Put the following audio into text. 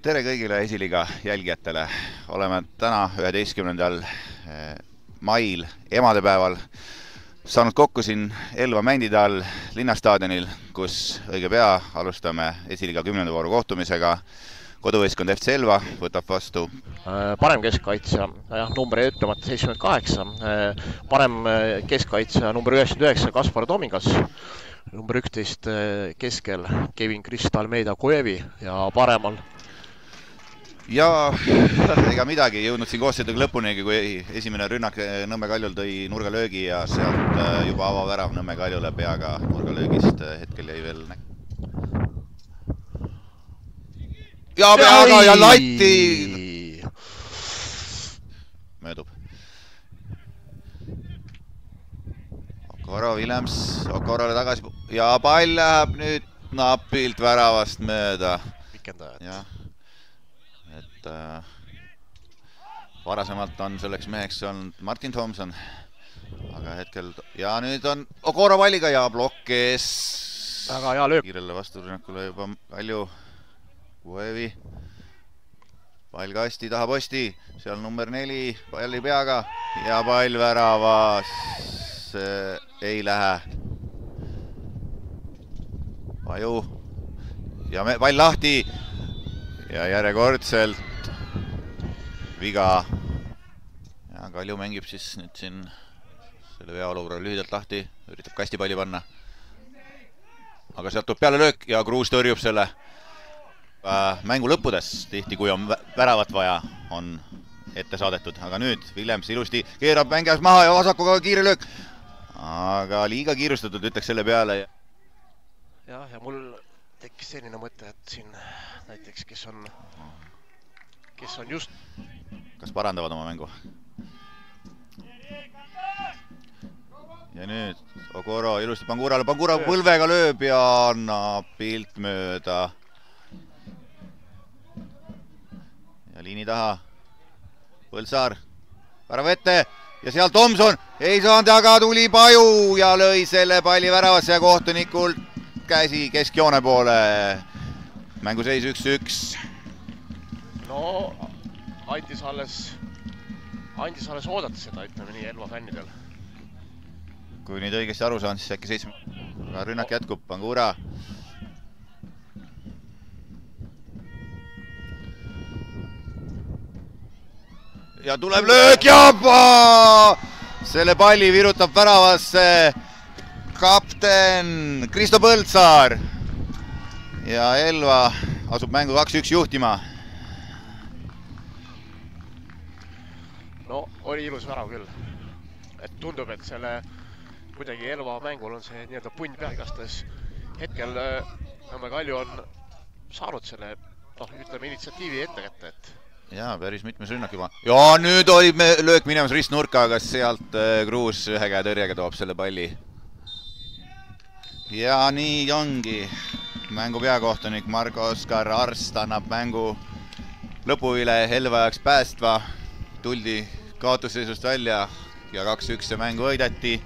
Tere kõigile Esiliiga jälgijatele. Oleme täna 11. mail emadepäeval saanud kokku siin Elva mändide all linnastaadionil, kus õige pea alustame Esiliiga 10. vooru kohtumisega. Koduvõistkond FC Elva võtab vastu parem keskkaitsja, number ütlemata 78, parem keskkaitsja number 99 Kaspar Tomingas, number 11 keskel Kevin Krist Almeida Koevi ja paremal. Ja ega midagi, jõudnud siin koostöödega lõpunigi, kui esimene rünnak Nõmme Kaljul tõi nurgalöögi ja sealt juba avavärav Nõmme Kaljule peaga nurgalöögist hetkel jäi veel ja peaga ja latti möödub. Okoro Villems, Okorole tagasi ja pall läheb nüüd napilt väravast mööda. Pikendajad. Et varasemalt on selleks meheks olnud Martin Thompson, aga hetkel ja nüüd on Okoro palliga ja blokk ees. Väga hea löök. Kiirele vasturünnakule juba Kalju. Kuevi, pall kasti taha posti, seal number 4, palli peaga ja pall väravas ei lähe. Paju ja pall lahti ja järjekordselt viga. Ja Kalju mängib siis nüüd siin selle veaolukorra lühidalt lahti, üritab kastipalli panna. Aga sealt tuleb peale löök ja Kruus tõrjub selle. Mängu lõppudes tihti, kui on väravat vaja, on ette saadetud, aga nüüd Villems ilusti keerab mängijas maha ja vasakuga kiire löök, aga liiga kiirustatud ütleks selle peale. Ja mul tekkis selline mõte, et siin näiteks, kes on just kas parandavad oma mängu. Ja nüüd Okoro ilusti Pangurale, Pangura põlvega lööb ja annab pilt mööda. Ja liini taha, Põldsaar, värava ette ja seal Tomson ei saanud, aga tuli Paju ja lõi selle palli väravasse ja kohtunikult käsi keskjoone poole. Mänguseis 1-1. No, andis alles oodata seda, ütleme nii, Elva fännidel. Kui nüüd õigesti aru saan, siis äkki 7. Rünnak jätkub, Pangura. Ja tuleb löök ja selle palli virutab väravasse kapten Kristo Põldsaar ja Elva asub mängu 2-1 juhtima. No, oli ilus värav küll. Et tundub, et selle kuidagi Elva mängul on see nii-öelda punn pealgastes. Hetkel Nõmme Kalju on saanud selle, ütleme, initsiatiivi ette kätte, et jaa, päris mitmes rünnak juba. Ja nüüd oli löök minemas ristnurka, aga sealt Kruus ühe käe tõrjega toob selle palli. Ja nii ongi. Mängu peakohtunik Marko-Oskar Arst annab mängu lõpuvile Elva jaoks päästva. Tuldi kaotusseisust välja ja 2-1 see mängu võideti.